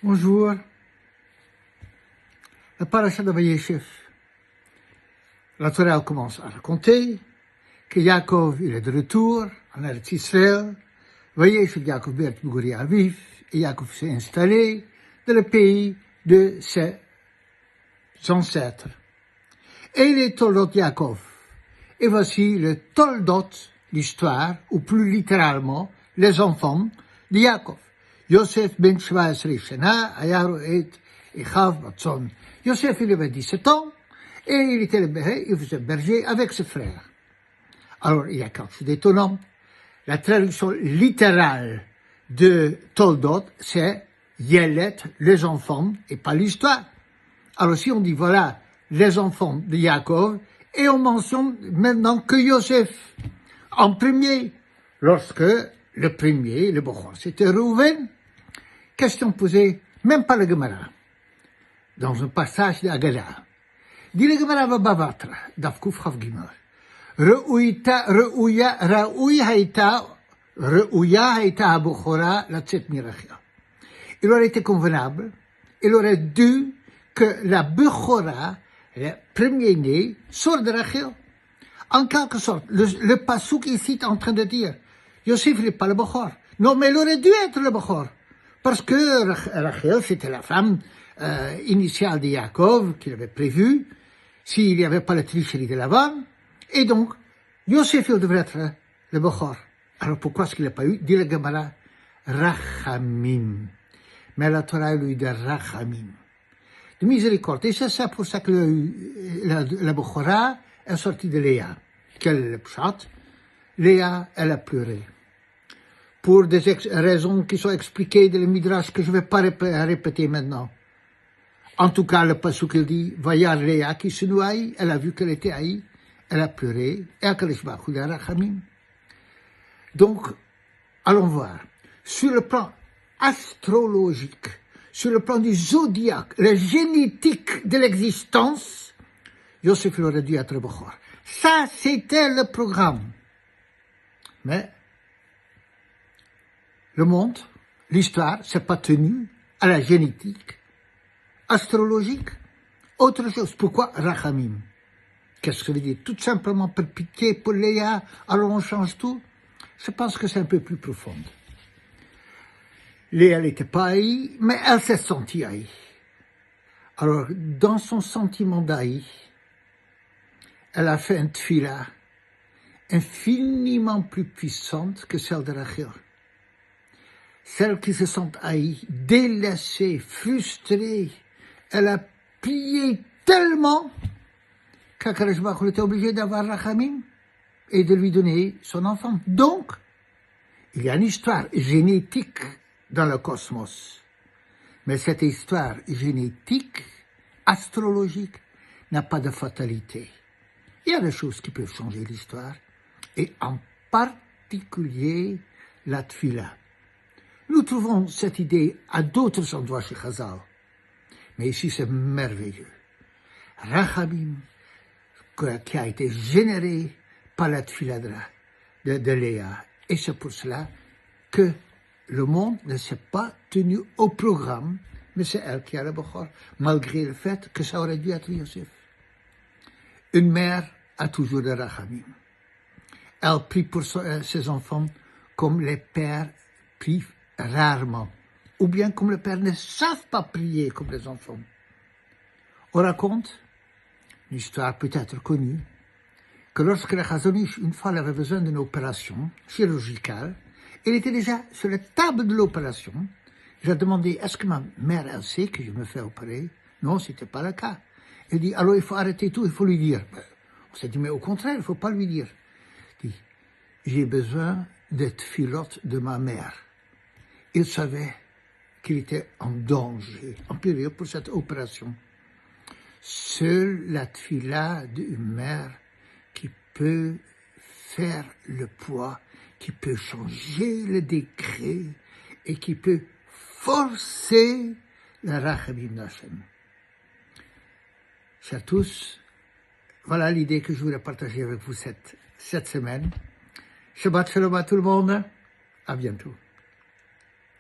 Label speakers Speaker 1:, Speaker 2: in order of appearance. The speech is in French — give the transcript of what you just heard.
Speaker 1: Bonjour. La paracha de Vayeshev. La Torah commence à raconter que Yaakov il est de retour en Eretz Israël. Vayeshev Yaakov Bert Buguri Aviv et Yaakov s'est installé dans le pays de ses ancêtres. Et les Toldot Yaakov. Et voici le Toldot, l'histoire, ou plus littéralement, les enfants de Yaakov. Yosef ben 17 Shana, Ayaru et Echav Batson. Yosef, il avait 17 ans, et il faisait berger avec ses frères. Alors, il y a quelque chose d'étonnant. La traduction littérale de Toldot, c'est Yelet, les enfants, et pas l'histoire. Alors, si on dit, voilà, les enfants de Yaakov, et on mentionne maintenant que Yosef, en premier, lorsque le premier, le Bochor, c'était Reuven. Question posée, même par le Gemara, dans un passage de Haggadah. Dit le Gemara va Bavatra, Davkuf Chav Gimel. Reuya haïta Bochora la Tzet Mirachia. Il aurait été convenable, il aurait dû que la Bochora, le premier-né, sorte de Rachel. En quelque sorte, le passouk ici est en train de dire, Yosef n'est pas le Bochor. Non, mais il aurait dû être le Bochor. Parce que Rachel, c'était la femme initiale de Yaakov, qu'il avait prévu, s'il n'y avait pas la tricherie de Lavan. Et donc, Yosef, il devrait être le Bochor. Alors pourquoi est-ce qu'il n'a pas eu? Dit le Gemara, Rachamim. Mais la Torah lui dit Rachamim. De miséricorde. Et c'est ça pour ça que la Bochora est sortie de Léa. Quel est le pshat? Léa, elle a pleuré. Pour des raisons qui sont expliquées dans le Midrash que je ne vais pas répéter maintenant. En tout cas, le pasuk il dit, Vayar Léa qui se noie, elle a vu qu'elle était haïe, elle a pleuré, et Akadosh Baruch Hu Rachamim. Donc, allons voir. Sur le plan astrologique, sur le plan du zodiaque, la génétique de l'existence, Yosef aurait dû être Bochor. Ça, c'était le programme. Mais le monde, l'histoire, c'est pas tenu à la génétique, astrologique, autre chose. Pourquoi Rachamim? Qu'est-ce que ça veut dire? Tout simplement pour pitié pour Léa, alors on change tout? Je pense que c'est un peu plus profond. Léa n'était pas haïe, mais elle s'est sentie haïe. Alors, dans son sentiment d'haïe, elle a fait une tfila infiniment plus puissante que celle de Rachel. Celle qui se sent haïe, délaissée, frustrée, elle a prié tellement qu'Akadosh Baruch Hu était obligé d'avoir Rachamim et de lui donner son enfant. Donc, il y a une histoire génétique dans le cosmos. Mais cette histoire génétique, astrologique, n'a pas de fatalité. Il y a des choses qui peuvent changer l'histoire, et en particulier la tfila. Nous trouvons cette idée à d'autres endroits chez Chazal. Mais ici, c'est merveilleux. Rachamim, qui a été généré par la tfila de Léa. Et c'est pour cela que le monde ne s'est pas tenu au programme, mais c'est elle qui a le Bochor, malgré le fait que ça aurait dû être Yosef. Une mère a toujours de Rachamim. Elle prie pour ses enfants comme les pères prient rarement, ou bien comme les pères ne savent pas prier comme les enfants. On raconte, une histoire peut-être connue, que lorsque le Chazon Ish, une fois, avait besoin d'une opération chirurgicale, il était déjà sur la table de l'opération. J'ai demandé, est-ce que ma mère, elle sait que je me fais opérer? Non, ce n'était pas le cas. Il dit, alors il faut arrêter tout, il faut lui dire. On s'est dit, mais au contraire, il ne faut pas lui dire. Il dit, j'ai besoin d'être filote de ma mère. Il savait qu'il était en danger, en péril pour cette opération. Seule la tfila d'une mère qui peut faire le poids, qui peut changer le décret et qui peut forcer le Rachamim d'Hachem. Chers tous, voilà l'idée que je voulais partager avec vous cette semaine. Shabbat shalom à tout le monde, à bientôt.